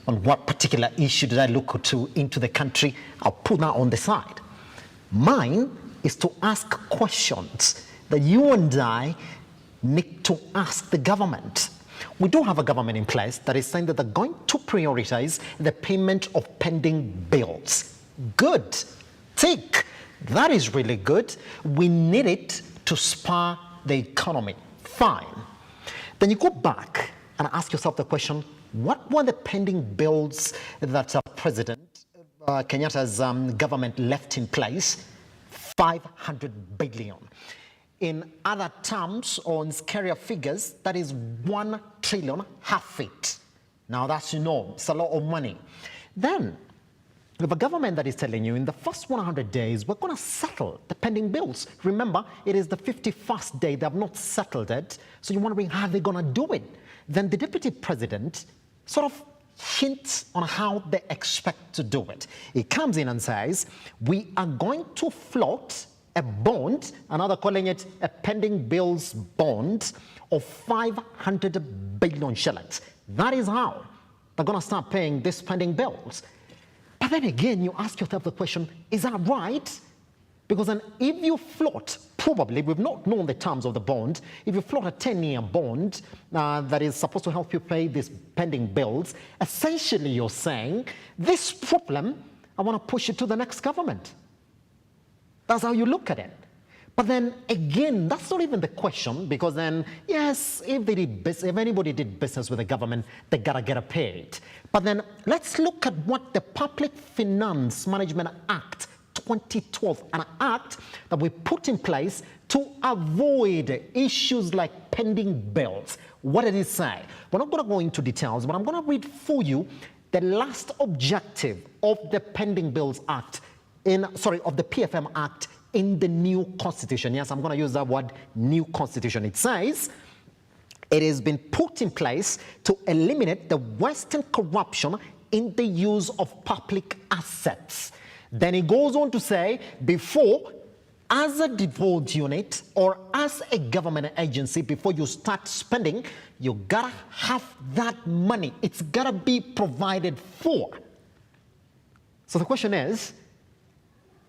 on what particular issue did I look to into the country, I'll put that on the side. Mine is to ask questions that you and I need to ask the government. We do have a government in place that is saying that they're going to prioritize the payment of pending bills. Good. Tick. That is really good. We need it to spur the economy. Fine. Then you go back and ask yourself the question, what were the pending bills that President Kenyatta's government left in place? 500 billion. In other terms, or in scarier figures, that is 1 trillion, half it. Now that's it's a lot of money. Then, we have a government that is telling you in the first 100 days, we're going to settle the pending bills. Remember, it is the 51st day, they have not settled it. So you're wondering how they're going to do it. Then the deputy president sort of hints on how they expect to do it. He comes in and says, we are going to float a bond, another calling it a pending bills bond of 500 billion shillings. That is how they're going to start paying these pending bills. But then again, you ask yourself the question, is that right? Because then if you float, probably, we've not known the terms of the bond, if you float a 10-year bond that is supposed to help you pay these pending bills, essentially you're saying, this problem, I want to push it to the next government. That's how you look at it. But then again, that's not even the question, because then, yes, if anybody did business with the government, they gotta get paid. But then let's look at what the Public Finance Management Act 2012, an act that we put in place to avoid issues like pending bills. What did it say? We're not going to go into details, but I'm going to read for you the last objective of the Pending Bills Act, of the PFM Act in the new constitution. Yes, I'm going to use that word, new constitution. It says, it has been put in place to eliminate the Western corruption in the use of public assets. Then he goes on to say, before, as a devolved unit or as a government agency, before you start spending, you gotta have that money. It's gotta be provided for. So the question is,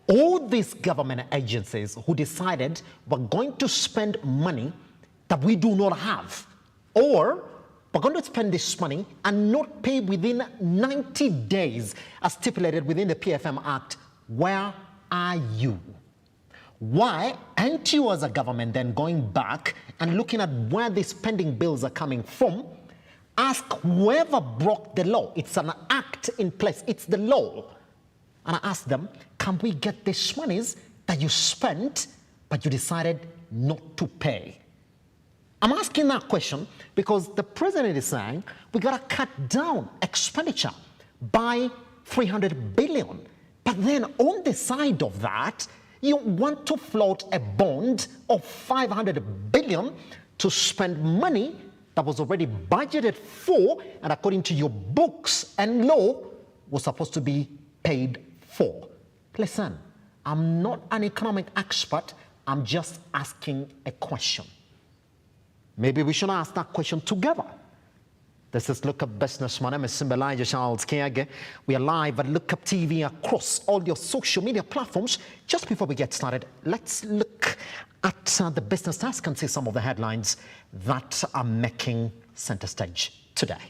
all these government agencies who decided we're going to spend money that we do not have, or we're going to spend this money and not pay within 90 days as stipulated within the PFM Act, where are you? Why aren't you as a government then going back and looking at where these pending bills are coming from? Ask whoever broke the law. It's an act in place. It's the law. And I asked them, can we get these monies that you spent, but you decided not to pay? I'm asking that question because the president is saying we got to cut down expenditure by 300 billion. But then on the side of that, you want to float a bond of 500 billion to spend money that was already budgeted for, and according to your books and law, was supposed to be paid for. Listen, I'm not an economic expert. I'm just asking a question. Maybe we should ask that question together. This is Look Up Business. My name is Simba Kiage. We are live at Lookuptv across all your social media platforms. Just before we get started, let's look at the business desk and see some of the headlines that are making center stage today.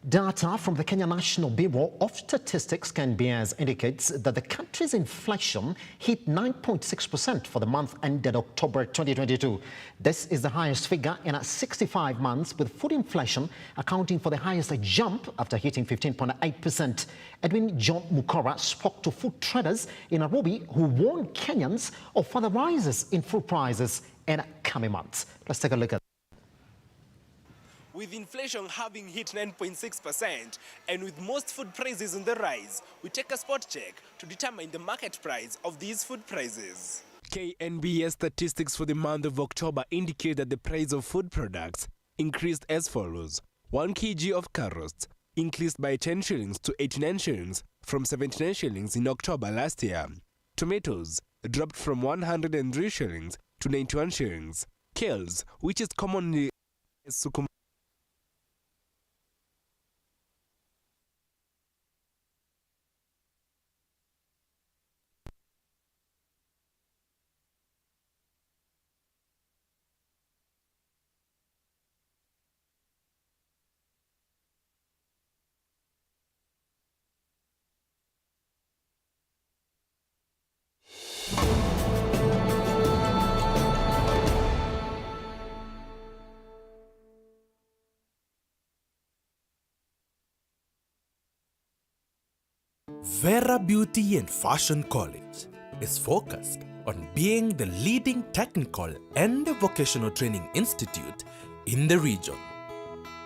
Data from the Kenya National Bureau of Statistics (KNBS) indicates that the country's inflation hit 9.6% for the month ended October 2022. This is the highest figure in 65 months, with food inflation accounting for the highest jump after hitting 15.8%. Edwin John Mukora spoke to food traders in Nairobi who warned Kenyans of further rises in food prices in coming months. Let's take a look at With inflation having hit 9.6% and with most food prices on the rise, we take a spot check to determine the market price of these food prices. KNBS statistics for the month of October indicate that the price of food products increased as follows. 1 kg of carrots increased by 10 shillings to 89 shillings from 79 shillings in October last year. Tomatoes dropped from 103 shillings to 91 shillings. Kales, which is commonly as sukuma, Vera Beauty and Fashion College is focused on being the leading technical and vocational training institute in the region.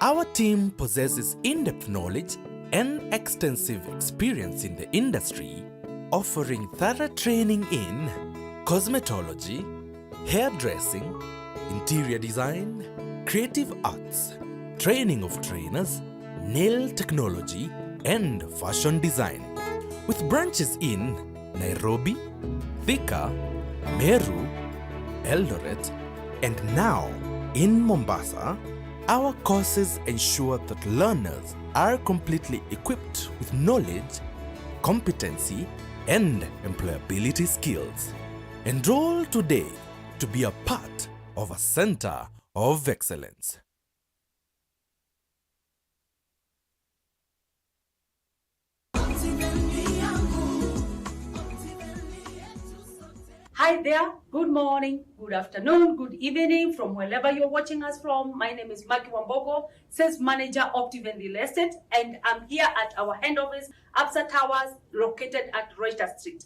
Our team possesses in-depth knowledge and extensive experience in the industry, offering thorough training in cosmetology, hairdressing, interior design, creative arts, training of trainers, nail technology, and fashion design. With branches in Nairobi, Thika, Meru, Eldoret, and now in Mombasa, our courses ensure that learners are completely equipped with knowledge, competency, and employability skills. Enroll today to be a part of a center of excellence. Hi there, good morning, good afternoon, good evening from wherever you're watching us from. My name is Maki Wambogo, Sales Manager, Lookuptv Real Estate, and I'm here at our head office, Absa Towers, located at Rochester Street.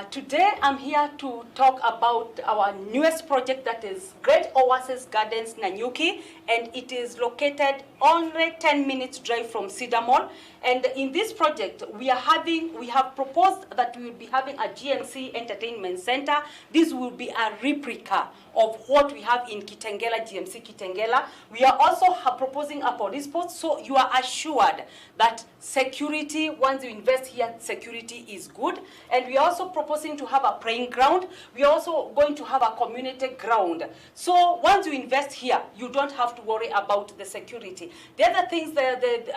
Today, I'm here to talk about our newest project, that is Great Oasis Gardens, Nanyuki, and it is located only 10 minutes drive from Cedar Mall. And in this project, we have proposed that we will be having a GMC Entertainment Center. This will be a replica of what we have in Kitengela, GMC Kitengela. We are also proposing a police post, so you are assured that security, once you invest here, security is good. And we are also proposing to have a playing ground. We are also going to have a community ground. So once you invest here, you don't have to worry about the security. The other things,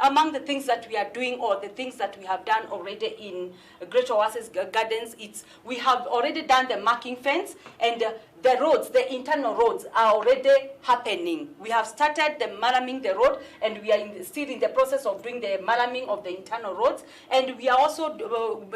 among the things that we are doing, or the things that we have done already in Great Oasis Gardens, we have already done the marking fence, and the roads, the internal roads are already happening. We have started the malaming the road, and we are still in the process of doing the malaming of the internal roads. And we are also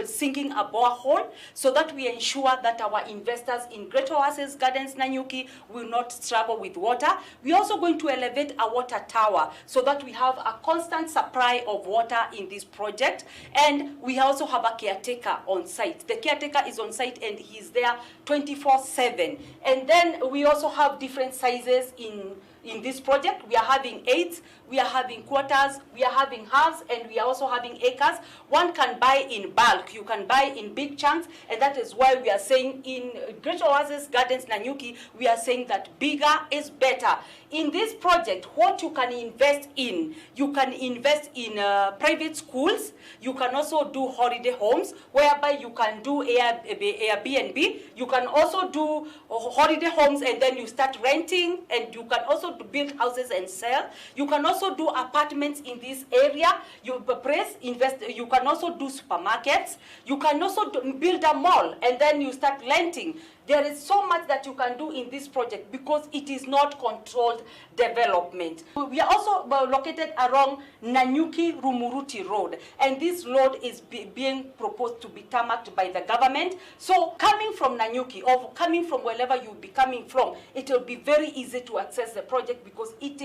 sinking a borehole so that we ensure that our investors in Great Oasis Gardens, Nanyuki, will not struggle with water. We are also going to elevate a water tower so that we have a constant supply of water in this project. And we also have a caretaker on site. The caretaker is on site and he's there 24/7. And then we also have different sizes in this project. We are having 8, we are having quarters, we are having halves, and we are also having acres. One can buy in bulk, you can buy in big chunks, and that is why we are saying in Great Oasis Gardens Nanyuki, we are saying that bigger is better. In this project, what you can invest in, you can invest in private schools, you can also do holiday homes, whereby you can do Airbnb, you can also do holiday homes and then you start renting, and you can also build houses and sell. You can also do apartments in this area. You can also do supermarkets. You can also build a mall and then you start renting. There is so much that you can do in this project because it is not controlled development. We are also located along Nanyuki Rumuruti Road, and this road is being proposed to be tarmacked by the government. So coming from Nanyuki, or coming from wherever you will be coming from, it will be very easy to access the project because it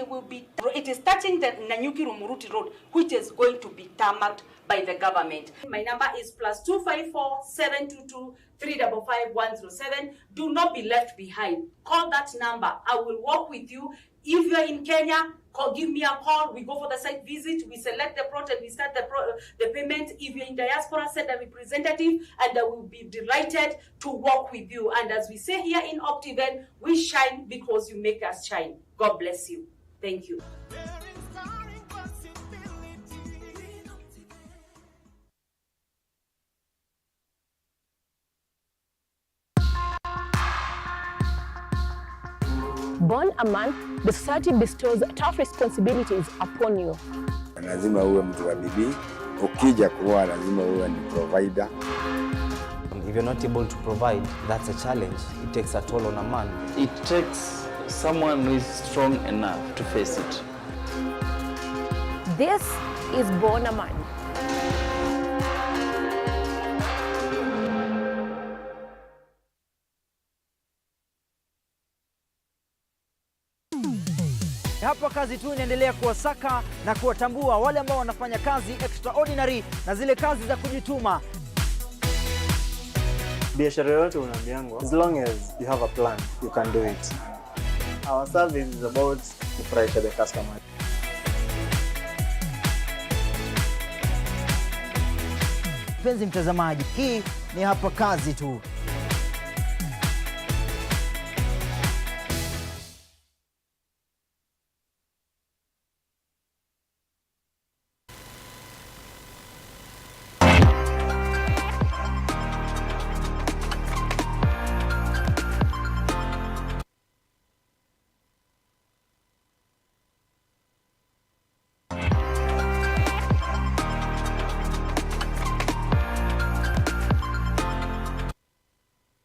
is touching the Nanyuki Rumuruti Road, which is going to be tarmacked by the government. My number is +254 722 355 107. Do not be left behind. Call that number. I will work with you. If you are in Kenya, give me a call. We go for the site visit. We select the plot and we start the payment. If you're in diaspora, send a representative, and I will be delighted to work with you. And as we say here in Lookuptv, we shine because you make us shine. God bless you. Thank you. Born a man, the society bestows tough responsibilities upon you. Lazima uwe mtu wa bidii, ukija kuoa lazima uwe ni provider. If you're not able to provide, that's a challenge. It takes a toll on a man. It takes someone who is strong enough to face it. This is Born a Man. Hapa kazi tu inaendelea kuwasaka na kuwatambua wale ambao wanafanya kazi extraordinary na zile kazi za kujituma. Biashara yote unaambiangwa, as long as you have a plan, you can do it. Our service is about kufurahisha the customer. Mpenzi mtazamaji, hii ni Hapa Kazi Tu.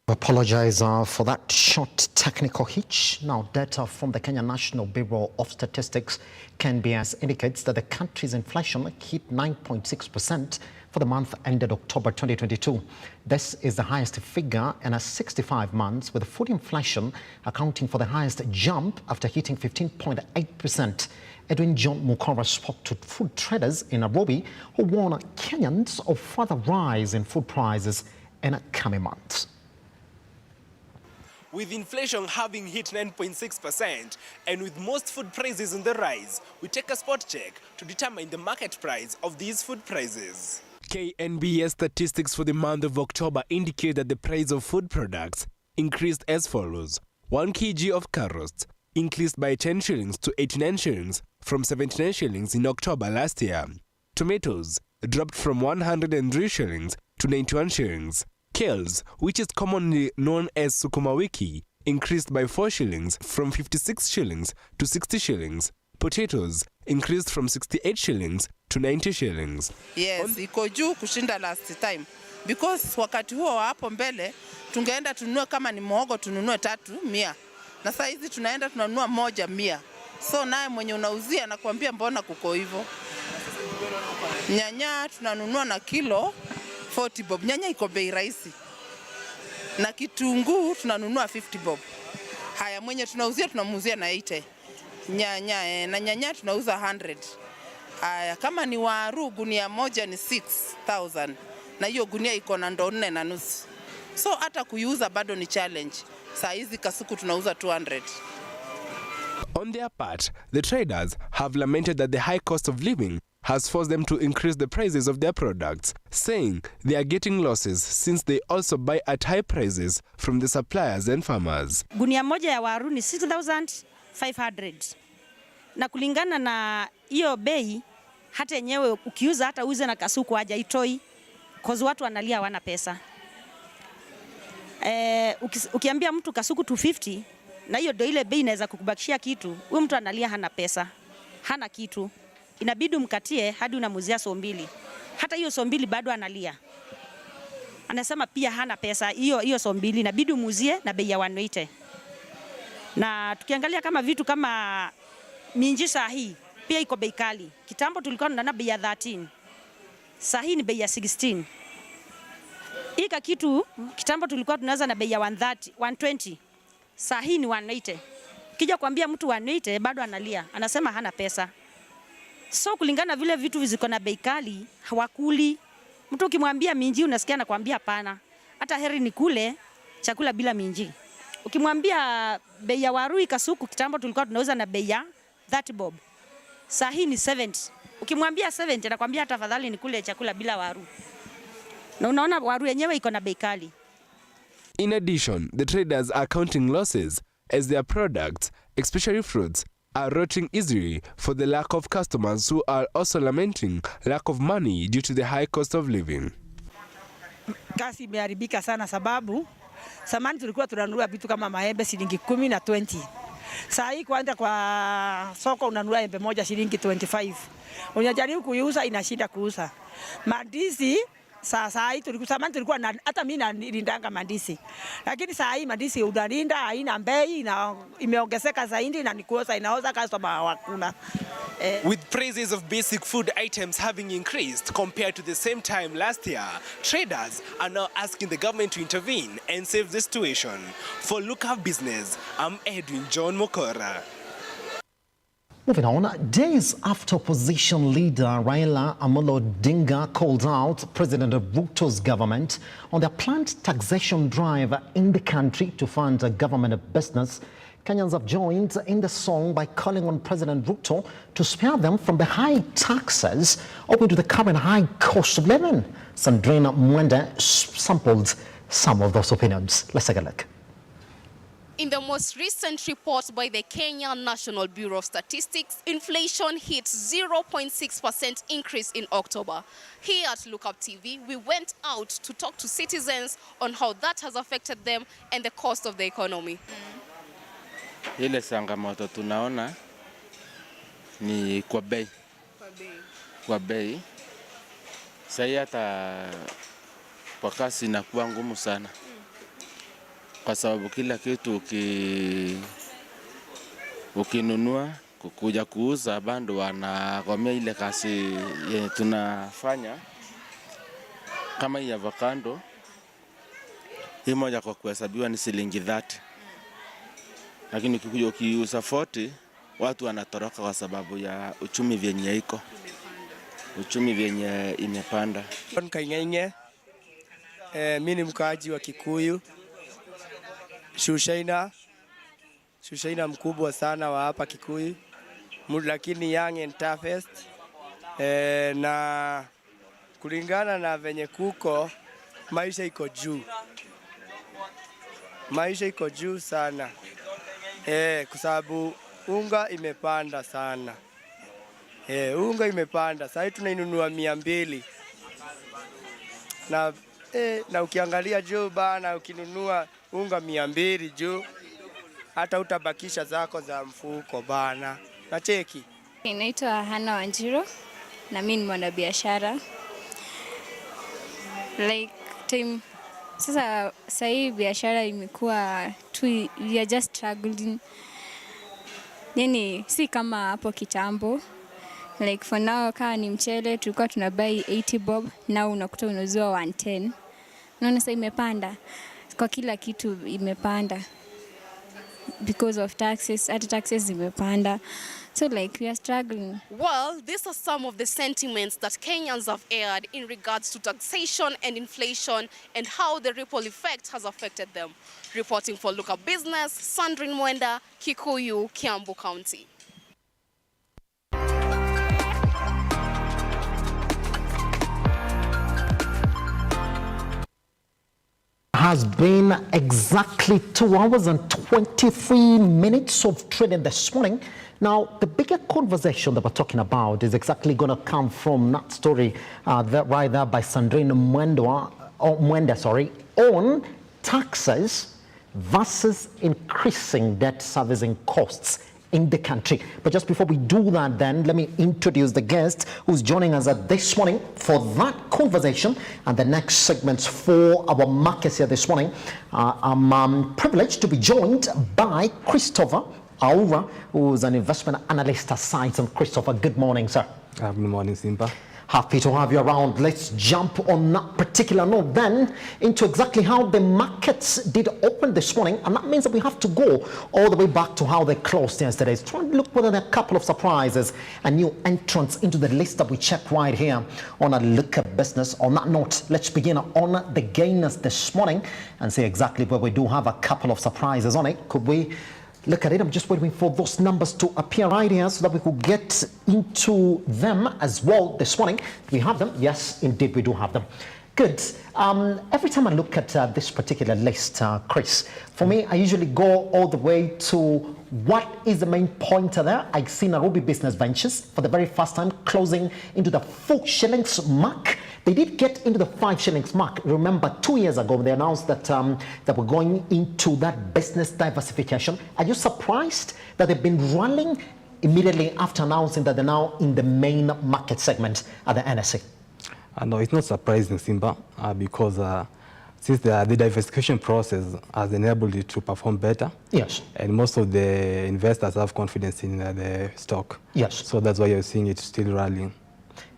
Apologize for that short technical hitch. Now, data from the Kenya National Bureau of Statistics (KNBS) indicates that the country's inflation hit 9.6% for the month ended October 2022. This is the highest figure in 65 months, with food inflation accounting for the highest jump after hitting 15.8%. Edwin John Mukora spoke to food traders in Nairobi who warn Kenyans of further rise in food prices in coming months. With inflation having hit 9.6% and with most food prices on the rise, we take a spot check to determine the market price of these food prices. KNBS statistics for the month of October indicate that the price of food products increased as follows. 1 kg of carrots increased by 10 shillings to 89 shillings from 79 shillings in October last year. Tomatoes dropped from 103 shillings to 91 shillings. Kales, which is commonly known as sukuma wiki, increased by 4 shillings from 56 shillings to 60 shillings. Potatoes increased from 68 shillings to 90 shillings. Yes, iko juu kushinda last time. Because wakati huo hapo mbele, tungeenda tununue kama ni muhogo tununue 300. Na saa hizi tunaenda tunanunua 100. So naye mwenye unauzia anakuambia mbona kuko hivyo. Nyanya tunanunua na kilo 40 bob. Nyanya iko bei rahisi. Na kitunguu tunanunua 50 bob. Haya mwenye tunauzia tunamuuzia na 80. Na nyanya tunauza 100. Haya kama ni waru gunia moja ni 6,000. Na hiyo gunia iko na ndoo 4 na nusu. So hata kuiuza bado ni challenge. Saa hizi kasuku tunauza 200. On their part, the traders have lamented that the high cost of living has forced them to increase the prices of their products, saying they are getting losses since they also buy at high prices from the suppliers and farmers. Gunia moja ya waru ni 6,500. Na kulingana na hiyo bei, hata yenyewe ukiuza hata uze na kasuku haja itoi, cause watu wanalia hawana pesa. Ukiambia mtu kasuku 250, na hiyo ndio ile bei inaweza kukubakishia kitu, huyo mtu analia hana pesa, hana kitu. Inabidi umkatie hadi unamuzia so mbili. Hata hiyo so mbili bado analia. Anasema pia hana pesa, hiyo so mbili inabidi umuzie na bei ya 180. Na tukiangalia kama vitu kama minji saa hii pia iko bei kali. Kitambo tulikuwa tunanunua bei ya 13. Saa hii ni bei ya 16. Ika kitu kitambo tulikuwa tunauza na bei ya 130, 120. Saa hii ni 180. Kija kuambia mtu 180 bado analia, anasema hana pesa. So kulingana vile vitu viziko na bei kali, hawakuli. Mtu ukimwambia minji unasikia anakuambia hapana. Hata heri ni kule chakula bila minji. Ukimwambia bei ya waru ikasuku kitambo tulikuwa tunauza na bei ya 30 bob. Saa hii ni 70. Ukimwambia 70 anakuambia tafadhali ni kule chakula bila waru. Na unaona waru yenyewe iko na bei kali. In addition, the traders are counting losses as their products, especially fruits, are rotting easily for the lack of customers who are also lamenting lack of money due to the high cost of living. Kasi imeharibika sana sababu samani tulikuwa tunanunua vitu kama maembe shilingi 10 na 20. Saa hii kwenda kwa soko unanunua embe moja shilingi 25. Unajaribu kuiuza inashinda kuuza. Mandizi saa hii tulikuwa hata mimi nalindanga mandizi. Lakini saa hii mandizi unalinda haina bei na imeongezeka zaidi na nikuoza inaoza customer hakuna. With prices of basic food items having increased compared to the same time last year, traders are now asking the government to intervene and save the situation. For Lookuptv Business, I'm Edwin John Mokora. Moving on, days after opposition leader Raila Amolo Odinga called out President Ruto's government on their planned taxation drive in the country to fund a government business, Kenyans have joined in the song by calling on President Ruto to spare them from the high taxes owing to the current high cost of living. Sandrina Mwende sampled some of those opinions. Let's take a look. In the most recent report by the Kenya National Bureau of Statistics, inflation hit 0.6% increase in October. Here at Lookuptv, we went out to talk to citizens on how that has affected them and the cost of the economy. Ile changamoto tunaona ni kwa bei. Kwa bei. Sasa hata kwa kasi inakuwa ngumu sana. Kwa sababu kila kitu ukinunua kukuja kuuza bado wanakwambia ile kasi yenye tunafanya kama hii avocado hii moja kwa kuhesabiwa ni shilingi 30, lakini ukikuja ukiuza 40 watu wanatoroka kwa sababu ya uchumi vyenye iko, uchumi vyenye imepanda. Mimi ni mkaaji wa Kikuyu. Shushaina mkubwa sana wa hapa Kikuyu, lakini young and toughest. Na kulingana na venye kuko, maisha iko juu. Maisha iko juu sana. Kwa sababu unga imepanda sana. Unga imepanda. Sasa tunainunua 200. Na ukiangalia juu bana, ukinunua unga 200 juu hata utabakisha zako za mfuko bana. Na cheki. Naitwa Hana Wanjiro na mimi ni mwanabiashara. Sasa hii biashara imekuwa we are just struggling. Yani si kama hapo kitambo. For now kama ni mchele tulikuwa tunabai 80 bob, now unakuta unauziwa 110. Unaona sasa imepanda. Kwa kila kitu imepanda because of taxes, at taxes imepanda. So we are struggling. Well, these are some of the sentiments that Kenyans have aired in regards to taxation and inflation and how the ripple effect has affected them. Reporting for Lookuptv Business, Sandrine Mwenda, Kikuyu, Kiambu County. Has been exactly 2 hours and 23 minutes of trading this morning. Now, the bigger conversation that we're talking about is exactly going to come from that story right there by Sandrine Mwenda, on taxes versus increasing debt servicing costs in the country. But just before we do that, then let me introduce the guest who's joining us this morning for that conversation and the next segments for our markets here this morning. I'm privileged to be joined by Christopher Aura, who's an investment analyst at Sites. And Christopher, good morning, sir. Good morning, Simba. Happy to have you around. Let's jump on that particular note then into exactly how the markets did open this morning. And that means that we have to go all the way back to how they closed yesterday. Try and look whether there are a couple of surprises and new entrants into the list that we check right here on a Lookuptv Business. On that note, let's begin on the gainers this morning and see exactly where we do have a couple of surprises on it. Could we look at it? I'm just waiting for those numbers to appear right here so that we could get into them as well this morning. Do we have them? Yes, indeed, we do have them. Good. Every time I look at this particular list, Chris, for me, I usually go all the way to what is the main pointer there. I see Nairobi Business Ventures for the very first time closing into the 4 shillings mark. They did get into the 5 shillings mark. Remember, 2 years ago, they announced that they were going into that business diversification. Are you surprised that they've been rallying immediately after announcing that they're now in the main market segment at the NSE? No, it's not surprising, Simba, because since the diversification process has enabled it to perform better. Yes. And most of the investors have confidence in the stock. Yes. So that's why you're seeing it still rallying.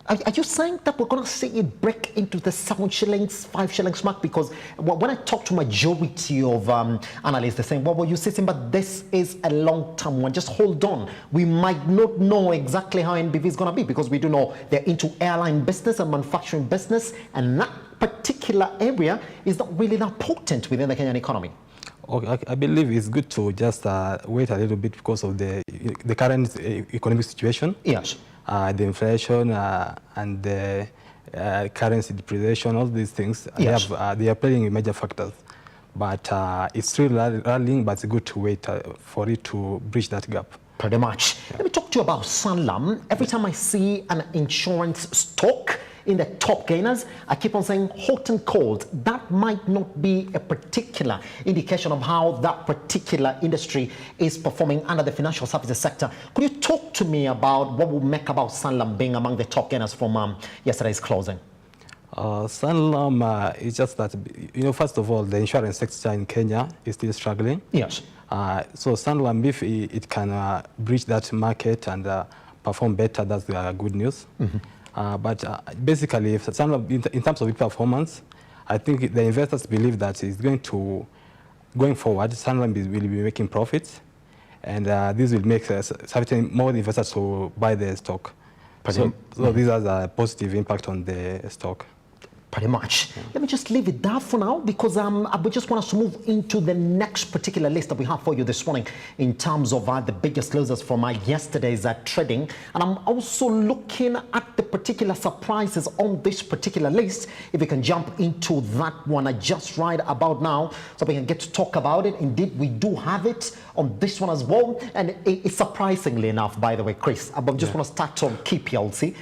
Are you saying that we're going to see it break into the 7 shillings, 5 shillings mark? Because when I talk to majority of analysts, they're saying, well, you see, Simba, this is a long-term one. Just hold on. We might not know exactly how NBV is going to be, because we do know they're into airline business and manufacturing business, and that particular area is not really that potent within the Kenyan economy. Okay, I believe it's good to just wait a little bit because of the current economic situation. Yes. The inflation and the currency depreciation, all these things, yes. they are playing major factors. But it's still rallying, but it's good to wait for it to bridge that gap. Pretty much. Yeah. Let me talk to you about Sanlam. Every time I see an insurance stock in the top gainers, I keep on saying hot and cold. That might not be a particular indication of how that particular industry is performing under the financial services sector. Could you talk to me about what will make about Sanlam being among the top gainers from yesterday's closing? Sanlam is just that, first of all, the insurance sector in Kenya is still struggling. Yes. So Sanlam, if it can bridge that market and perform better, that's good news. Mm-hmm. But basically, if Sanlam, in terms of its performance, I think the investors believe that it's going forward, Sanlam will be making profits, and this will make certain more investors to buy the stock. So this has a positive impact on the stock. Pretty much. Yeah. Let me just leave it there for now, because we just want us to move into the next particular list that we have for you this morning in terms of the biggest losers from yesterday's trading. And I'm also looking at the particular surprises on this particular list. If we can jump into that one just right about now, so we can get to talk about it. Indeed, we do have it on this one as well. And it's surprisingly enough, by the way, Chris, I just want to start on KPLC.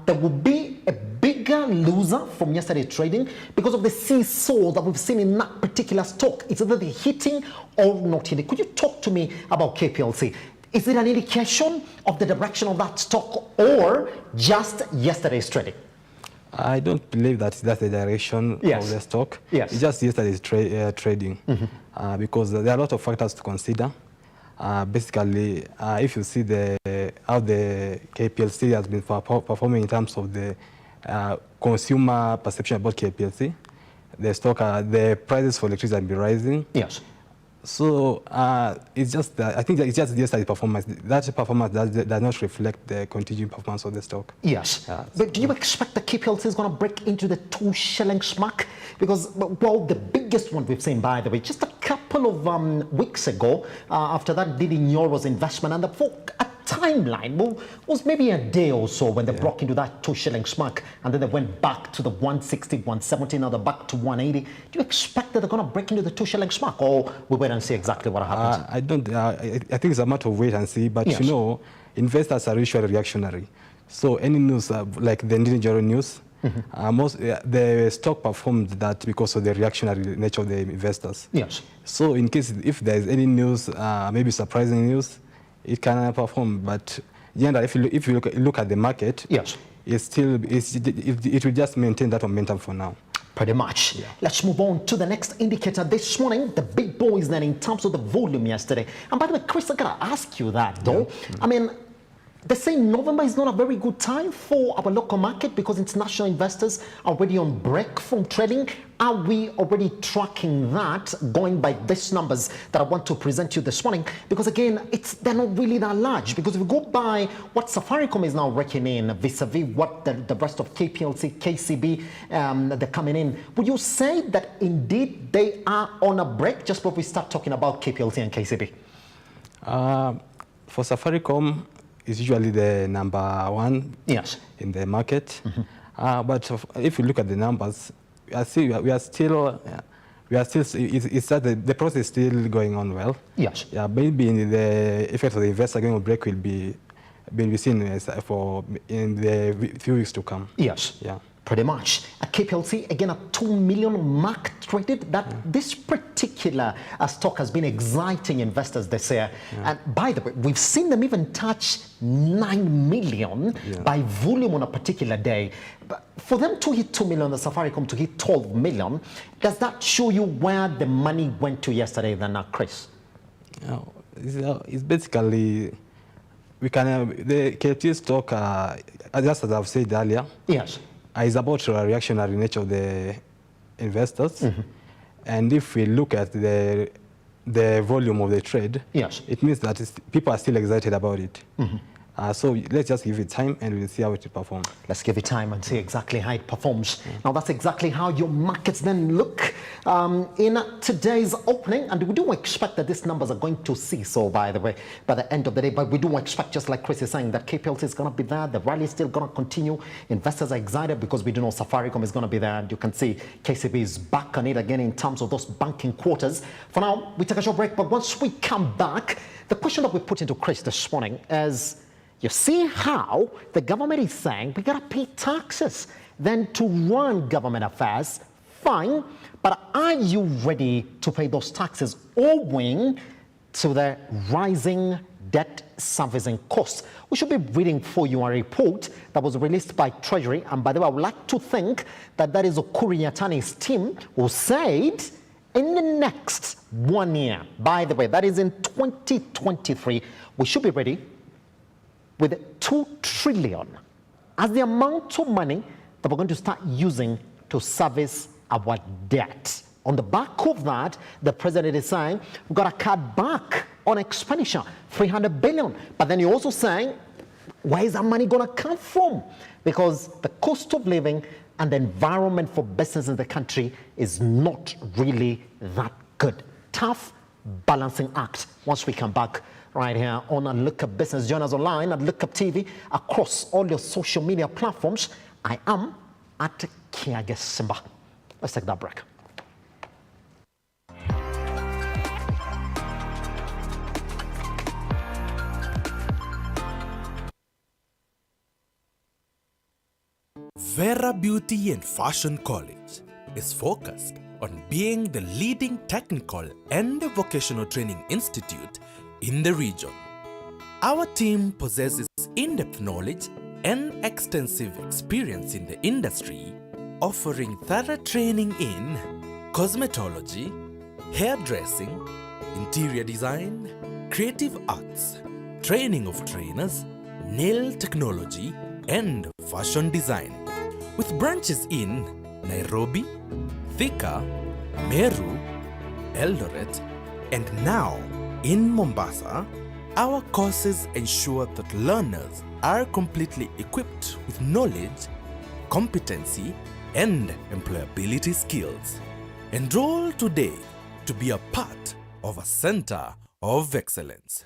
There will be a bigger loser from yesterday's trading because of the seesaw that we've seen in that particular stock. It's either they're hitting or not hitting. Could you talk to me about KPLC? Is it an indication of the direction of that stock or just yesterday's trading? I don't believe that's the direction of the stock. Yes. It's just yesterday's trading, because there are a lot of factors to consider. Basically, if you see how the KPLC has been performing in terms of the consumer perception about KPLC, the stock, the prices for electricity have been rising. Yes. So it's just I think that it's just yesterday's performance. That performance does not reflect the continuing performance of the stock. Yes. But do you expect the KPLC is going to break into the 2 shillings mark? Because, well, the biggest one we've seen, by the way, just a couple of weeks ago, after that did in euros investment, and the timeline was maybe a day or so when they broke into that 2 shillings mark, and then they went back to the 160, 170, now they're back to 180. Do you expect that they're going to break into the 2 shillings mark, or we wait and see exactly what happens? I don't. I think it's a matter of wait and see, but investors are usually reactionary. So any news like the individual news, the stock performed that because of the reactionary nature of the investors. Yes. So in case if there is any news, maybe surprising news, it can perform. But generally, if you look at the market, it will just maintain that momentum for now. Pretty much. Let's move on to the next indicator this morning. The big boys then in terms of the volume yesterday. And by the way, Chris, I gotta ask you that though. I mean, they say November is not a very good time for our local market because international investors are already on break from trading. Are we already tracking that, going by these numbers that I want to present to you this morning? Because again, they're not really that large. Because if we go by what Safaricom is now raking in vis-a-vis what the rest of KPLC, KCB, they're coming in, would you say that indeed they are on a break just before we start talking about KPLC and KCB? For Safaricom, is usually the number 1 in the market. But if you look at the numbers, we are still it's that the process is still going on well. Yes. Yeah, maybe the effect of the investor going on break will be seen in the few weeks to come. Yes. Yeah. Pretty much. A KPLC, again, a 2 million mark traded. That this particular stock has been exciting investors this year. And by the way, we've seen them even touch 9 million by volume on a particular day. But for them to hit 2 million, the Safaricom to hit 12 million, does that show you where the money went to yesterday then, Chris? It's basically, we can, the KPLC stock, just as I've said earlier, yes, is about a reactionary nature of the investors. And if we look at the volume of the trade, yes, it means that people are still excited about it. So let's just give it time and we'll see how it performs. Let's give it time and see exactly how it performs. Now that's exactly how your markets then look in today's opening, and we do expect that these numbers are going to see so, by the way, by the end of the day. But we do expect, just like Chris is saying, that KPLC is going to be there, the rally is still going to continue. Investors are excited because we do know Safaricom is going to be there, and you can see KCB is back on it again in terms of those banking quarters. For now, we take a short break, but once we come back, the question that we put into Chris this morning is, you see how the government is saying we gotta pay taxes then to run government affairs, fine, but are you ready to pay those taxes owing to the rising debt servicing costs? We should be reading for you a report that was released by Treasury, and by the way, I would like to think that that is Okuri Yatani's team who said in the next 1 year, by the way, that is in 2023, we should be ready with 2 trillion as the amount of money that we're going to start using to service our debt. On the back of that, the president is saying we've got to cut back on expenditure, 300 billion. But then you're also saying, where is that money going to come from? Because the cost of living and the environment for business in the country is not really that good. Tough balancing act. Once we come back, right here on a Look Up Business. Join us online at Lookuptv across all your social media platforms. I am at Kiage Simba. Let's take that break. Vera Beauty and Fashion College is focused on being the leading technical and vocational training institute in the region. Our team possesses in-depth knowledge and extensive experience in the industry, offering thorough training in cosmetology, hairdressing, interior design, creative arts, training of trainers, nail technology, and fashion design. With branches in Nairobi, Thika, Meru, Eldoret, and now in Mombasa, our courses ensure that learners are completely equipped with knowledge, competency, and employability skills. Enroll today to be a part of a center of excellence.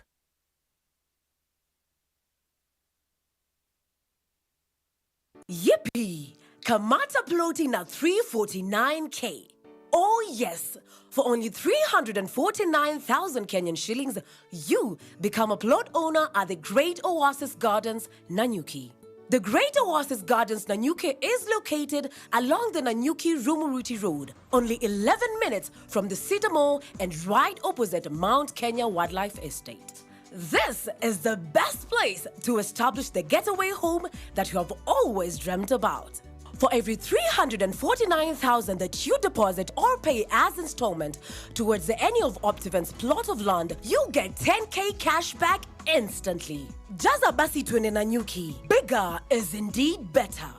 Yippee! Kamata plotting at 349k. Oh yes, for only 349,000 Kenyan shillings, you become a plot owner at the Great Oasis Gardens, Nanyuki. The Great Oasis Gardens, Nanyuki is located along the Nanyuki-Rumuruti Road, only 11 minutes from the Cedar Mall and right opposite Mount Kenya Wildlife Estate. This is the best place to establish the getaway home that you have always dreamt about. For every 349,000 that you deposit or pay as installment towards any of Optiven's plot of land, you get 10k cash back instantly. Jaza basi twende Nanyuki. Bigger is indeed better.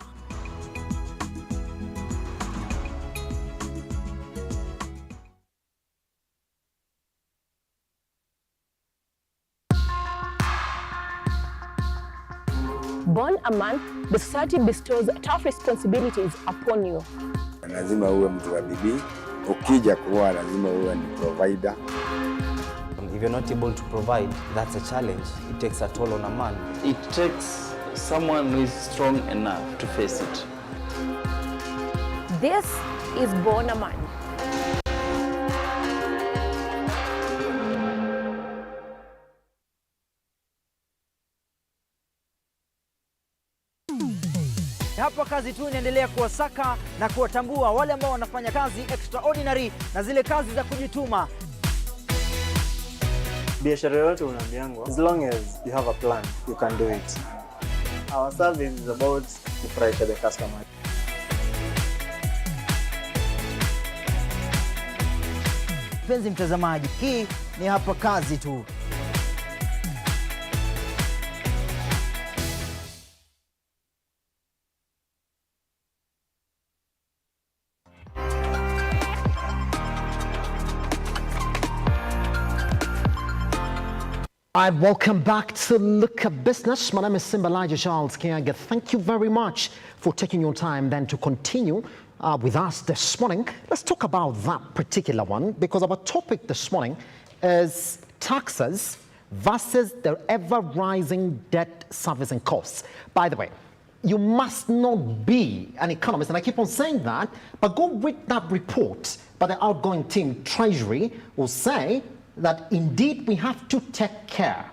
Born a man, the society bestows tough responsibilities upon you. Lazima uwe mtu wa bidii. Ukija kuoa lazima uwe ni provider. If you're not able to provide, that's a challenge. It takes a toll on a man. It takes someone who is strong enough to face it. This is Born a Man. hapa kazi tu inaendelea kuwasaka na kuwatambua wale ambao wanafanya kazi extraordinary na zile kazi za kujituma. Biashara yote unaambiangwa, as long as you have a plan, you can do it. Our service is about kufurahisha the customer. Mpenzi mtazamaji, hii ni hapa kazi tu. Hi, welcome back to Look at Business. My name is Simba Charles Kiage. Thank you very much for taking your time then to continue with us this morning. Let's talk about that particular one, because our topic this morning is taxes versus the ever-rising debt servicing costs. By the way, you must not be an economist, and I keep on saying that, but go read that report by the outgoing team. Treasury will say that indeed we have to take care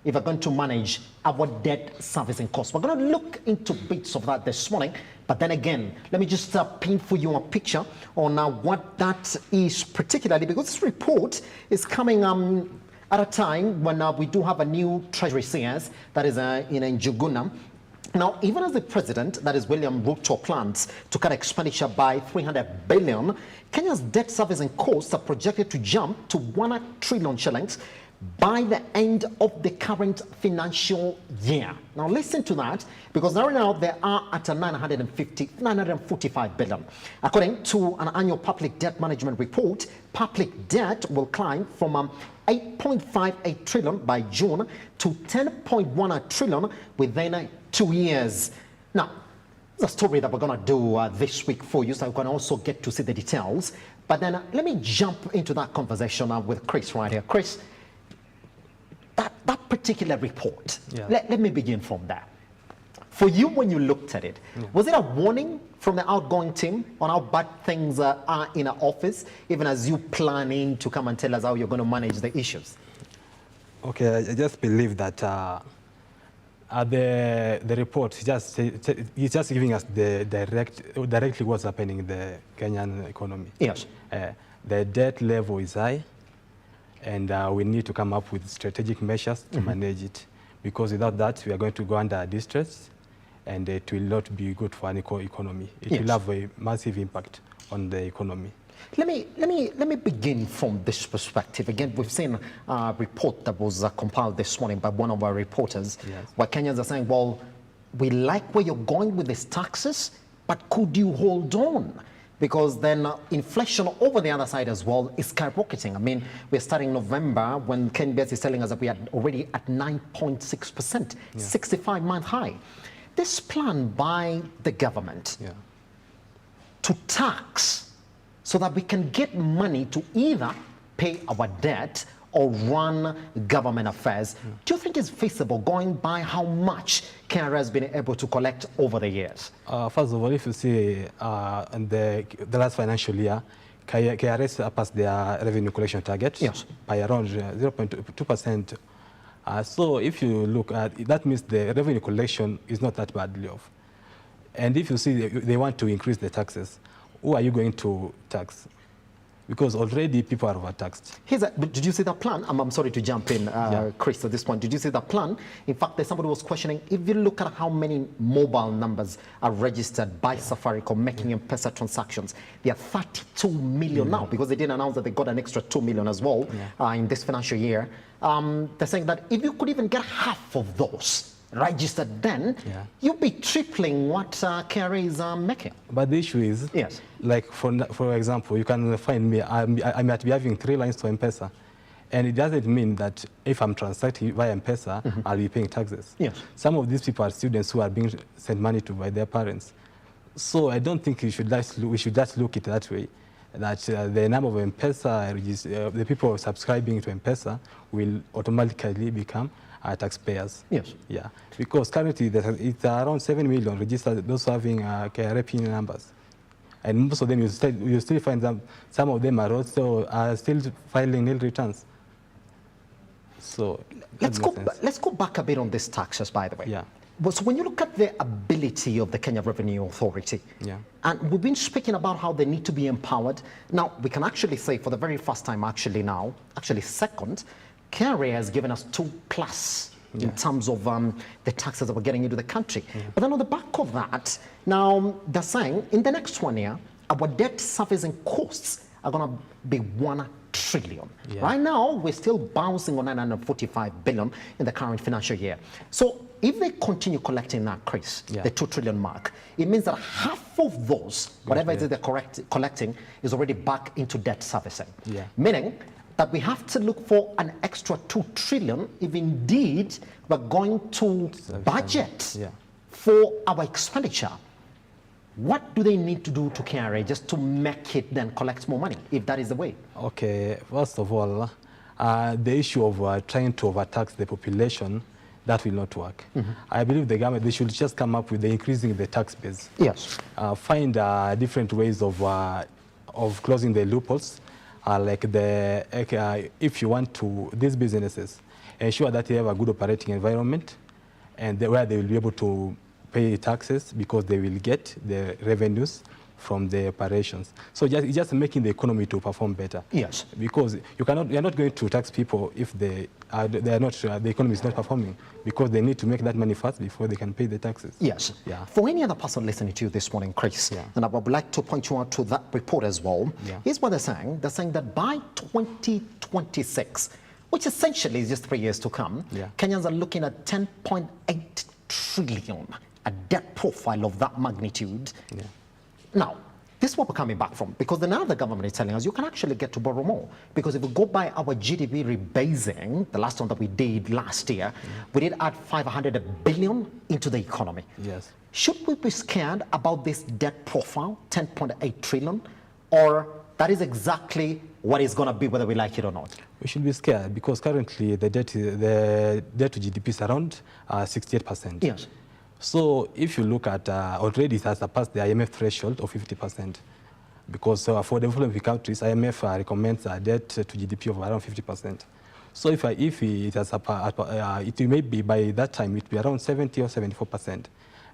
if we're going to manage our debt servicing costs. We're going to look into bits of that this morning, but then again, let me just paint for you a picture on what that is, particularly because this report is coming at a time when we do have a new Treasury CS that is in Njuguna. Now, even as the president, that is William Ruto, plans to cut expenditure by 300 billion, Kenya's debt servicing costs are projected to jump to 1 trillion shillings by the end of the current financial year. Now, listen to that, because right now they are at a 945 billion. According to an annual public debt management report, public debt will climb from 8.58 trillion by June to 10.1 trillion within 2 years. Now, it's a story that we're going to do this week for you, so you can also get to see the details. But then let me jump into that conversation with Chris right here. Chris, that particular report, let me begin from there. For you, when you looked at it, was it a warning from the outgoing team on how bad things are in our office, even as you planning to come and tell us how you're going to manage the issues? Okay, I just believe that the report is just giving us directly what's happening in the Kenyan economy. Yes. The debt level is high, and we need to come up with strategic measures to manage it, because without that, we are going to go under distress, and it will not be good for an economy. It will have a massive impact on the economy. Let me begin from this perspective. Again, we've seen a report that was compiled this morning by one of our reporters, where Kenyans are saying, well, we like where you're going with these taxes, but could you hold on? Because then inflation over the other side as well is skyrocketing. I mean, we're starting November when KNBS is telling us that we are already at 9.6%, 65-month high. This plan by the government to tax so that we can get money to either pay our debt or run government affairs, do you think it's feasible going by how much Kenya has been able to collect over the years? First of all, if you see in the last financial year, KRS passed their revenue collection target by around 0.2%. So if you look at it, that means the revenue collection is not that badly off. And if you see they want to increase the taxes, who are you going to tax? Because already people are overtaxed. Did you see that plan? I'm sorry to jump in, Chris, at this point. Did you see that plan? In fact, there's somebody was questioning, if you look at how many mobile numbers are registered by Safaricom making M-Pesa transactions, they are 32 million now, because they didn't announce that they got an extra 2 million as well in this financial year. They're saying that if you could even get half of those registered, then you'll be tripling what KRA is making. But the issue is, like for example, you can find me, I might be having 3 lines to M-Pesa, and it doesn't mean that if I'm transacting via M-Pesa, I'll be paying taxes. Some of these people are students who are being sent money to by their parents. So I don't think we should just look at it that way, that the number of M-Pesa, the people subscribing to M-Pesa will automatically become taxpayers. Yeah, because currently it's around 7 million registered, those having KRA PIN numbers. And most of them, you still find them, some of them are also still filing nil returns. So let's go back a bit on these taxes, by the way. But so when you look at the ability of the Kenya Revenue Authority, and we've been speaking about how they need to be empowered. Now, we can actually say for the very first time, second, KRA has given us 2+ in terms of the taxes that we're getting into the country. But then on the back of that, now they're saying in the next 1 year, our debt servicing costs are going to be 1 trillion. Right now, we're still bouncing on 945 billion in the current financial year. So if they continue collecting that, Chris, the 2 trillion mark, it means that half of those, whatever it is they're collecting, is already back into debt servicing. Meaning that we have to look for an extra 2 trillion if indeed we're going to budget for our expenditure. What do they need to do to KRA just to make it then collect more money, if that is the way? Okay, first of all, the issue of trying to overtax the population, that will not work. I believe the government, they should just come up with increasing the tax base. Find different ways of closing the loopholes, like if you want to, these businesses, ensure that they have a good operating environment and where they will be able to pay taxes because they will get the revenues from the operations. So just making the economy to perform better. Because you're not going to tax people if they are not, the economy is not performing, because they need to make that money first before they can pay the taxes. For any other person listening to you this morning, Chris, and I would like to point you out to that report as well. Here's what they're saying. They're saying that by 2026, which essentially is just 3 years to come, Kenyans are looking at 10.8 trillion, a debt profile of that magnitude. Now, this is what we're coming back from, because now the government is telling us you can actually get to borrow more. Because if we go by our GDP rebasing, the last one that we did last year, we did add 500 billion into the economy. Should we be scared about this debt profile, 10.8 trillion, or that is exactly what it's going to be, whether we like it or not? We should be scared because currently the debt to GDP is around 68%. So if you look at, already it has surpassed the IMF threshold of 50%. Because for developing countries, IMF recommends a debt to GDP of around 50%. So if it has, it may be by that time, it will be around 70 or 74%.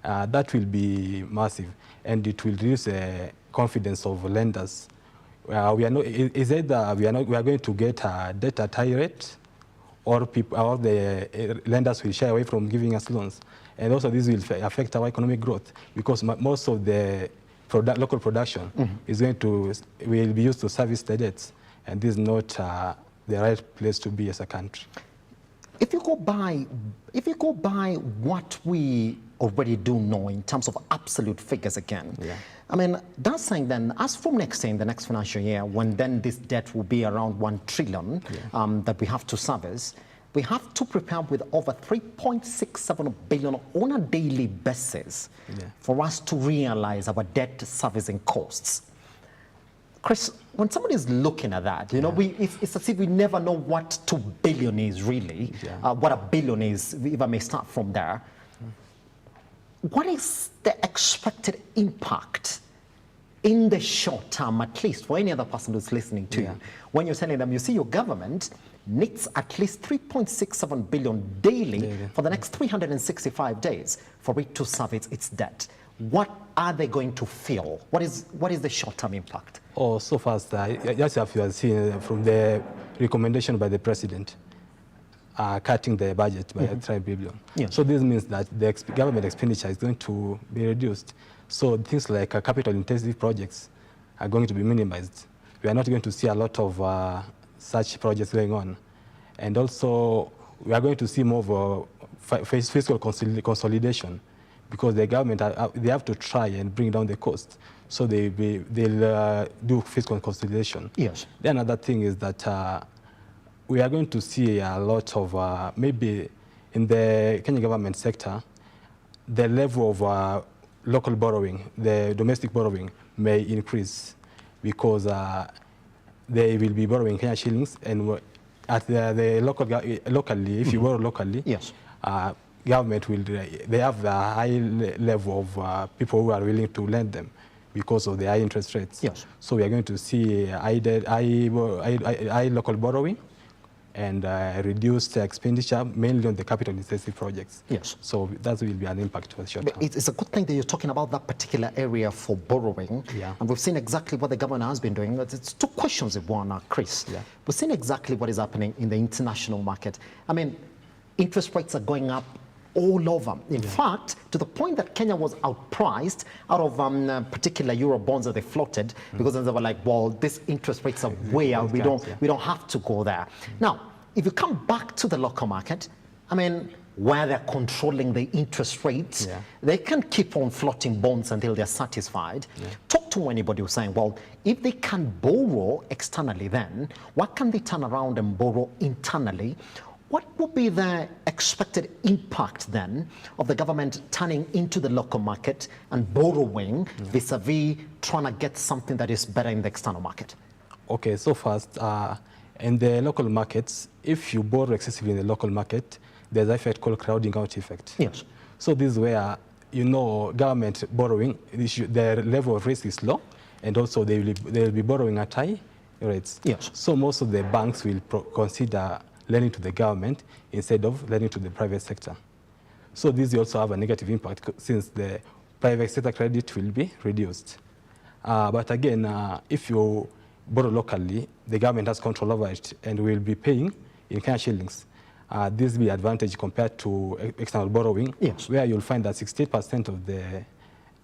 That will be massive, and it will reduce confidence of lenders. We are not, is either we are going to get a debt at high rate, or the lenders will shy away from giving us loans. And also this will affect our economic growth, because most of the local production will be used to service the debts, and this is not the right place to be as a country. If you go by what we already do know in terms of absolute figures again, I mean, that's saying then, as from next year, in the next financial year, when then this debt will be around 1 trillion that we have to service, we have to prepare with over 3.67 billion on a daily basis for us to realize our debt servicing costs. Chris, when somebody is looking at that, you know, it's as if we never know what 2 billion is really, what a billion is, if I may start from there. What is the expected impact in the short term, at least for any other person who's listening to you, when you're telling them, you see, your government needs at least 3.67 billion daily for the next 365 days for it to service its debt? What are they going to feel? What is the short-term impact? Oh, so fast, just as you have seen from the recommendation by the president, cutting the budget by 3 billion. So this means that the government expenditure is going to be reduced. So things like capital-intensive projects are going to be minimized. We are not going to see a lot of such projects going on. And also, we are going to see more of fiscal consolidation, because the government, they have to try and bring down the cost. So they'll do fiscal consolidation. Then another thing is that we are going to see a lot of, maybe in the Kenyan government sector, the level of local borrowing, the domestic borrowing may increase, because they will be borrowing Kenya shillings, and at the locally, if you borrow locally, government will, they have a high level of people who are willing to lend them because of the high interest rates. So we are going to see high local borrowing, and reduced expenditure mainly on the capital intensive projects. Yes. So that will be an impact for the short term. It's a good thing that you're talking about that particular area for borrowing. Yeah. And we've seen exactly what the government has been doing. It's two questions in one, Chris. Yeah. We've seen exactly what is happening in the international market. I mean, interest rates are going up all over. In fact, to the point that Kenya was outpriced out of particular Euro bonds that they floated because they were like, well, these interest rates are way out. We don't have to go there. Now, if you come back to the local market, I mean, where they're controlling the interest rates, they can keep on floating bonds until they're satisfied. Talk to anybody who's saying, well, if they can borrow externally, then why can't they turn around and borrow internally? What would be the expected impact then of the government turning into the local market and borrowing vis-a-vis trying to get something that is better in the external market? Okay, so first, in the local markets, if you borrow excessively in the local market, there's an effect called crowding out effect. Yes. So this is where, you know, government borrowing, their level of risk is low, and also they will be borrowing at high rates. Yes. So most of the banks will consider lending to the government instead of lending to the private sector. So this will also have a negative impact since the private sector credit will be reduced. But again, if you borrow locally, the government has control over it and will be paying in Kenya shillings. This will be an advantage compared to external borrowing, where you'll find that 68% of the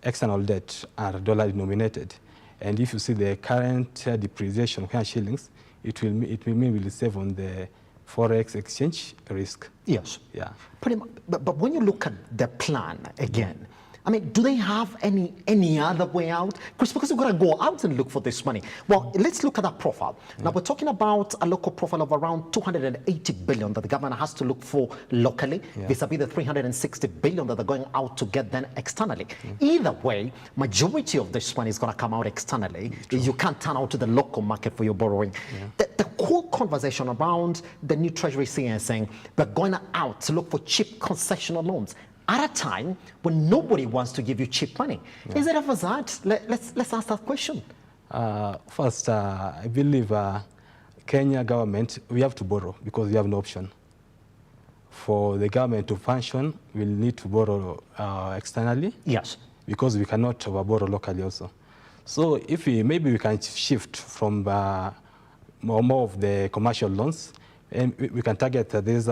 external debt are dollar denominated. And if you see the current depreciation of Kenya shillings, it will mean we'll save on the forex exchange risk. Yes. Yeah. Pretty much, but when you look at the plan again, I mean, do they have any other way out? Chris, because you've got to go out and look for this money. Well, let's look at that profile. Now, we're talking about a local profile of around 280 billion that the government has to look for locally, vis-a-vis the 360 billion that they're going out to get then externally. Either way, majority of this money is going to come out externally. You can't turn out to the local market for your borrowing. The whole conversation around the new Treasury CEO saying we're going out to look for cheap concessional loans at a time when nobody wants to give you cheap money. Is it ever that? Let's ask that question. First, I believe Kenya government, we have to borrow because we have no option. For the government to function, we'll need to borrow externally. Yes. Because we cannot borrow locally also. So if maybe we can shift from more of the commercial loans, and we can target these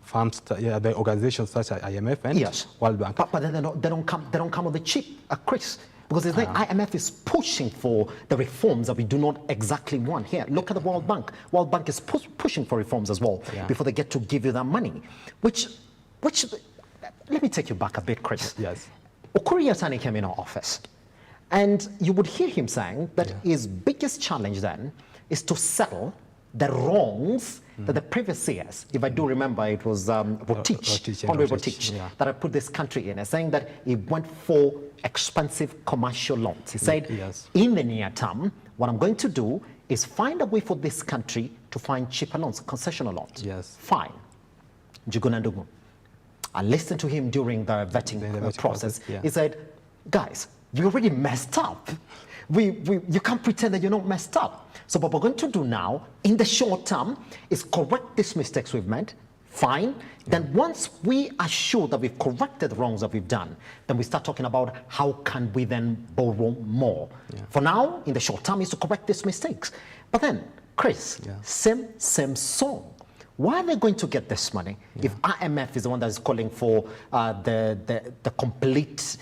farms, the organizations such as IMF and World Bank. But then they don't come on the cheap, Chris. Because the IMF is pushing for the reforms that we do not exactly want here. Look at the World Bank. World Bank is pushing for reforms as well before they get to give you that money. Which, let me take you back a bit, Chris. Yes. Ukuri Yatani came in our office, and you would hear him saying that his biggest challenge then is to settle the wrongs that the previous years, if I do remember, it was Rotich, that I put this country in, saying that he went for expensive commercial loans. He said, in the near term, what I'm going to do is find a way for this country to find cheaper loans, concessional loans. Yes. Fine. Ndugu. I listened to him during the vetting process. He said, guys, we already messed up. You can't pretend that you're not messed up. So what we're going to do now, in the short term, is correct these mistakes we've made. Fine. Then once we are sure that we've corrected the wrongs that we've done, then we start talking about how can we then borrow more. For now, in the short term, is to correct these mistakes. But then, Chris, same song. Why are they going to get this money if IMF is the one that is calling for the complete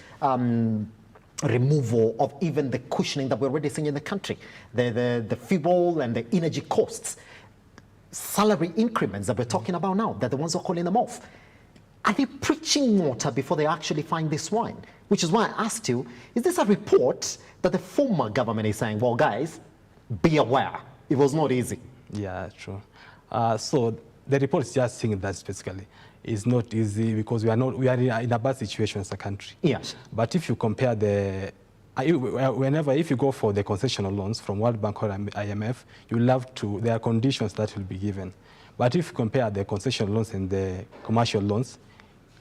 removal of even the cushioning that we're already seeing in the country, the fuel and the energy costs, salary increments that we're talking about now, they're the ones who are calling them off. Are they preaching water before they actually find this wine? Which is why I asked you, is this a report that the former government is saying, well, guys, be aware, it was not easy? Yeah, true. So the report is just saying that specifically. It's not easy because we are in a bad situation as a country. Yes. But if you compare if you go for the concessional loans from World Bank or IMF, there are conditions that will be given. But if you compare the concessional loans and the commercial loans,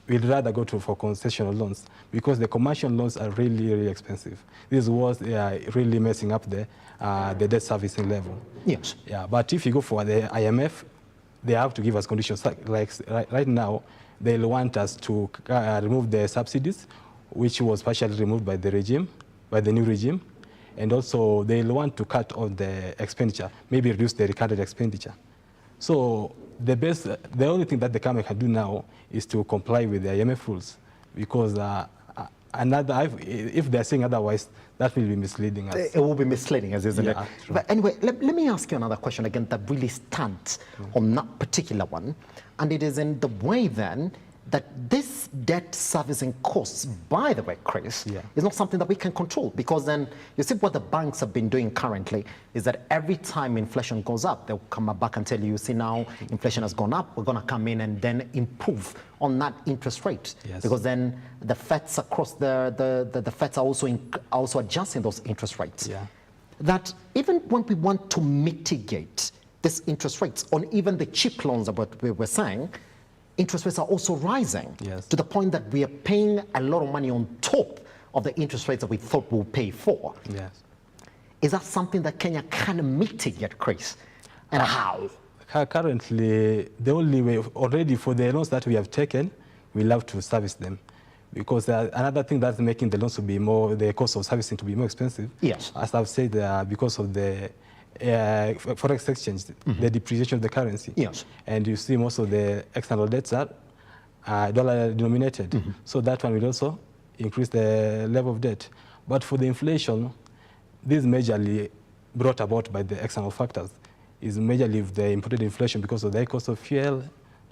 we'd rather go for concessional loans because the commercial loans are really, really expensive. These was really messing up the debt servicing level. Yes. Yeah, but if you go for the IMF, they have to give us conditions. Like right now, they'll want us to remove the subsidies, which was partially removed by the regime, by the new regime. And also, they'll want to cut on the expenditure, maybe reduce the recurrent expenditure. So the only thing that the government can do now is to comply with the IMF rules, because if they're saying otherwise, that will be misleading us. It will be misleading us, isn't it? True. But anyway, let me ask you another question again that really stands on that particular one. And it is in the way then that this debt servicing costs, by the way, Chris, is not something that we can control, because then you see what the banks have been doing currently is that every time inflation goes up, they'll come back and tell you, see now inflation has gone up, we're going to come in and then improve on that interest rate. Because then the Feds across the Feds are also adjusting those interest rates. That even when we want to mitigate these interest rates on even the cheap loans that we were saying, interest rates are also rising to the point that we are paying a lot of money on top of the interest rates that we thought we'll pay for. Is that something that Kenya can mitigate, Chris? And how? Currently, the only way, already for the loans that we have taken, we love to service them. Because another thing that's making the loans to be more, the cost of servicing to be more expensive. As I've said, because of the forex exchange, the depreciation of the currency. And you see most of the external debts are dollar denominated. So that one will also increase the level of debt. But for the inflation, this is majorly brought about by the external factors. Is majorly the imported inflation because of the cost of fuel,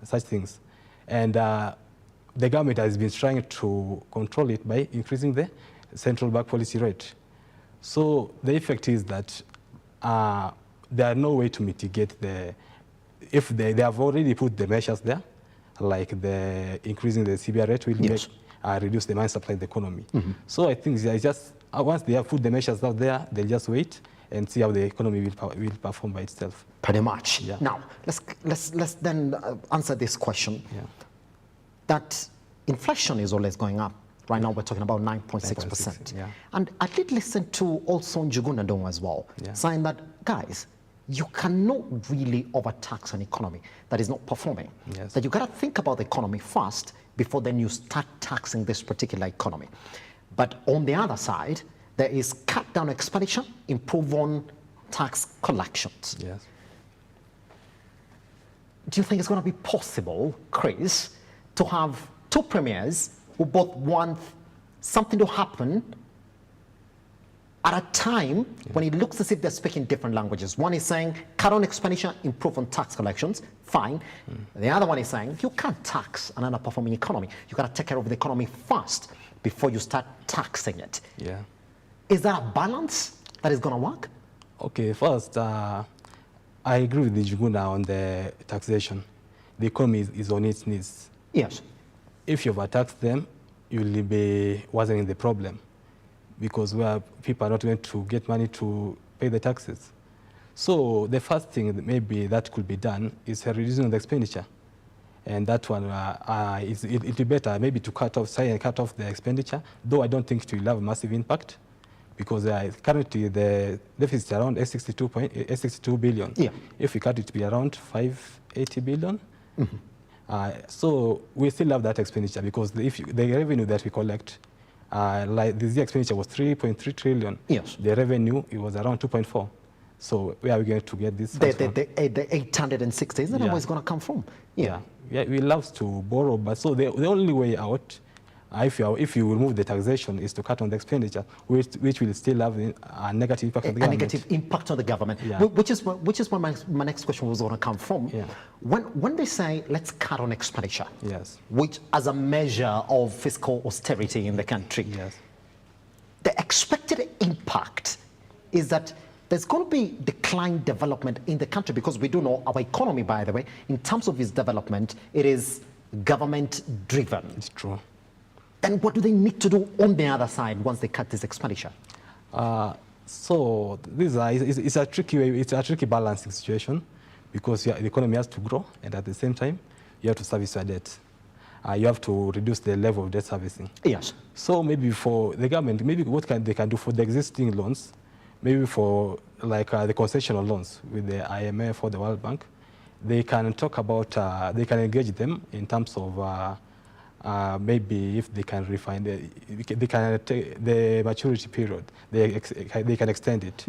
such things. And the government has been trying to control it by increasing the central bank policy rate. So the effect is that there are no way to mitigate if they have already put the measures there, like the increasing the CBR rate will make, reduce the demand supply in the economy. So I think it's just, once they have put the measures out there, they'll just wait and see how the economy will perform by itself. Pretty much. Now, let's then answer this question. That inflation is always going up. Right now, we're talking about 9.6%. And I did listen to also Njuguna Ndongo as well, saying that, guys, you cannot really overtax an economy that is not performing. That you got to think about the economy first before then you start taxing this particular economy. But on the other side, there is cut down expenditure, improve on tax collections. Do you think it's going to be possible, Chris, to have two premiers who both want something to happen at a time when it looks as if they're speaking different languages? One is saying, cut on expenditure, improve on tax collections, fine. The other one is saying, you can't tax an underperforming economy. You got to take care of the economy first before you start taxing it. Is that a balance that is going to work? Okay, first, I agree with the Njuguna on the taxation. The economy is on its knees. If you overtax them, you will be worsening the problem, because where people are not going to get money to pay the taxes. So the first thing that maybe that could be done is reducing the expenditure. And that one, it will be better maybe to cut off the expenditure, though I don't think it will have a massive impact, because currently the deficit is around 62 billion. If we cut it to be around 580 billion, so we still have that expenditure, because the revenue that we collect, like this year expenditure was 3.3 trillion. The revenue, it was around 2.4. So where are we going to get this? The 860, isn't that where it's going to come from? We love to borrow, but so the only way out, if you remove the taxation, is to cut on the expenditure, which will still have a negative impact on the government. Negative impact on the government, which is where my next question was going to come from. When they say, let's cut on expenditure, which as a measure of fiscal austerity in the country, the expected impact is that there's going to be declined development in the country, because we do know our economy, by the way, in terms of its development, it is government driven. It's true. Then what do they need to do on the other side once they cut this expenditure? So it's a tricky balancing situation, because the economy has to grow, and at the same time, you have to service your debt. You have to reduce the level of debt servicing. So maybe for the government, maybe what they can do for the existing loans, maybe for like the concessional loans with the IMF or the World Bank, they can talk about, they can engage them in terms of maybe if they can refine they can take the maturity period, they can extend it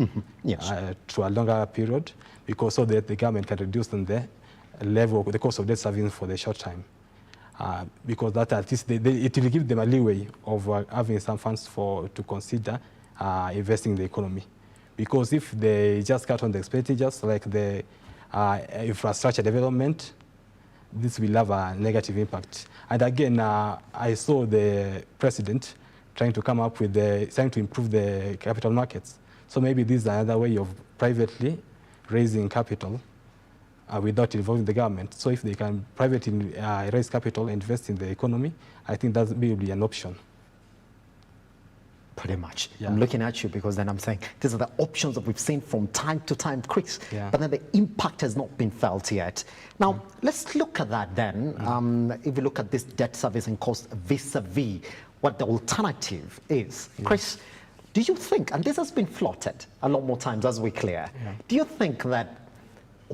to a longer period, because so that the government can reduce on the level, the cost of debt service for the short time. Because that at least it will give them a leeway of having some funds to consider investing in the economy. Because if they just cut on the expenditures like the infrastructure development, this will have a negative impact. And again, I saw the president trying to come up with trying to improve the capital markets. So maybe this is another way of privately raising capital without involving the government. So if they can privately raise capital and invest in the economy, I think that will be an option. Pretty much. Yeah. I'm looking at you because then I'm saying these are the options that we've seen from time to time, Chris, but then the impact has not been felt yet. Now, let's look at that then. If you look at this debt servicing cost vis-a-vis what the alternative is. Chris, do you think, and this has been floated a lot more times as we clear, do you think that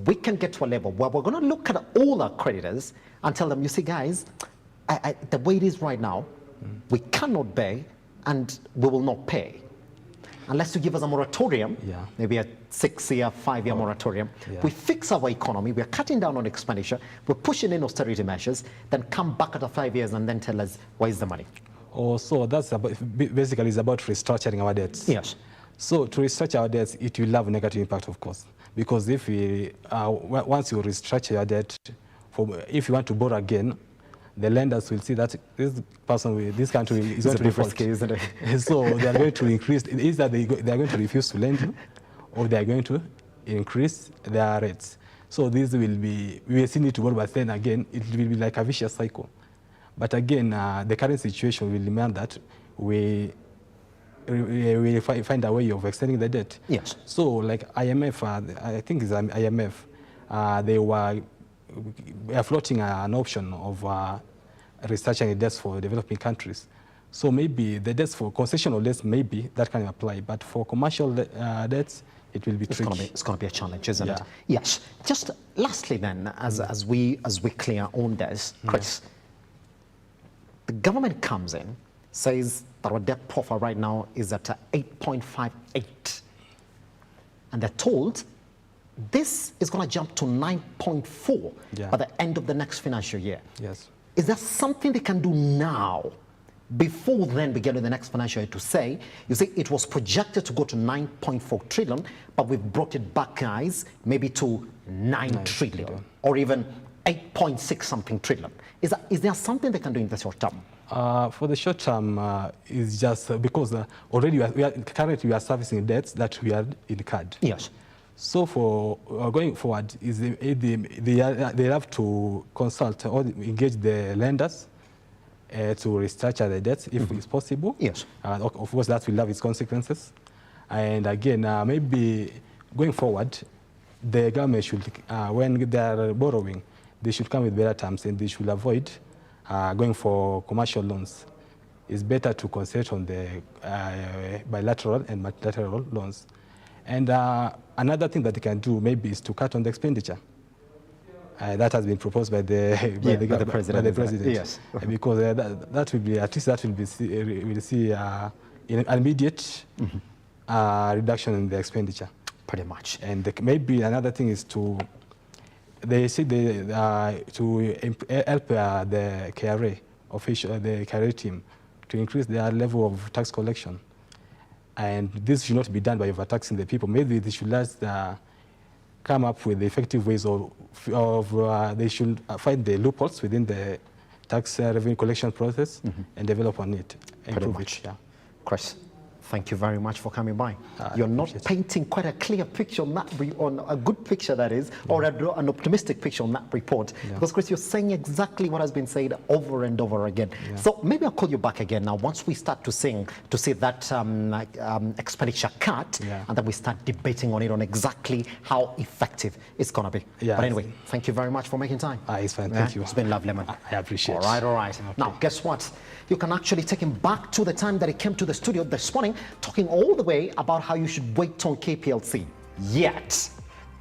we can get to a level where we're going to look at all our creditors and tell them, you see, guys, the way it is right now, we cannot pay, and we will not pay unless you give us a moratorium, maybe a 6-year, 5-year moratorium. We fix our economy, we are cutting down on expenditure, we're pushing in austerity measures, then come back after 5 years and then tell us, where's the money? Oh, so that's basically it's about restructuring our debts. Yes. So to restructure our debts, it will have a negative impact, of course, because if we once you restructure your debt, if you want to borrow again, the lenders will see that this person, this country is going to default, isn't it? So they are going to increase. Either they are going to refuse to lend you, or they are going to increase their rates. So this will be, we will still need to borrow, but then again, it will be like a vicious cycle. But again, the current situation will demand that we find a way of extending the debt. Yes. So like IMF, I think it's IMF, they are floating an option of restructuring debts for developing countries. So maybe the debts for concessional debts, maybe that can apply, but for commercial debts, it will be tricky. It's going to be a challenge, isn't it? Yes. Just lastly then, as we clear on this, Chris, the government comes in, says that our debt profile right now is at 8.58, and they're told this is going to jump to 9.4 by the end of the next financial year. Yes. Is there something they can do now, before then we get to the next financial year, to say, you see, it was projected to go to 9.4 trillion, but we've brought it back, guys, maybe to 9 trillion, or even 8.6 something trillion. Is there something they can do in the short term? For the short term, it's just because already currently we are servicing debts that we are incurred. Yes. So for going forward, they have to consult or engage the lenders to restructure the debts if it's possible. Yes. Of course, that will have its consequences. And again, maybe going forward, the government should, when they are borrowing, they should come with better terms, and they should avoid going for commercial loans. It's better to concentrate on the bilateral and multilateral loans. And another thing that they can do maybe is to cut on the expenditure. That has been proposed by the president. Yes. Because that will be, at least that will be, we'll see an immediate reduction in the expenditure. Pretty much. And maybe another thing is to, they say to help the KRA official, the KRA team, to increase their level of tax collection. And this should not be done by overtaxing the people. Maybe they should just come up with effective ways of they should find the loopholes within the tax revenue collection process and develop on it. Improve it. Chris, thank you very much for coming by. You're not painting quite a clear picture on that, on a good picture that is, or an optimistic picture on that report. Because Chris, you're saying exactly what has been said over and over again. So maybe I'll call you back again now once we start to see that expenditure cut, and then we start debating on it, on exactly how effective it's going to be. But anyway, thank you very much for making time. It's fine, thank you. It's been lovely, man. I appreciate it. All right. Now, guess what? You can actually take him back to the time that he came to the studio this morning, talking all the way about how you should wait on KPLC. Yet,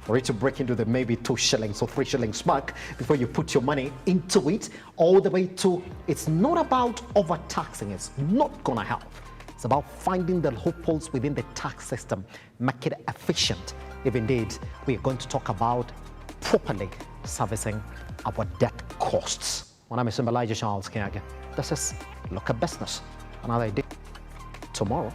for it to break into the maybe 2 shillings or 3 shillings mark before you put your money into it, all the way to, it's not about overtaxing, it's not gonna help. It's about finding the loopholes within the tax system, make it efficient. If indeed we are going to talk about properly servicing our debt costs. My name is Kiage Simba. This is Look at Business. Another day tomorrow.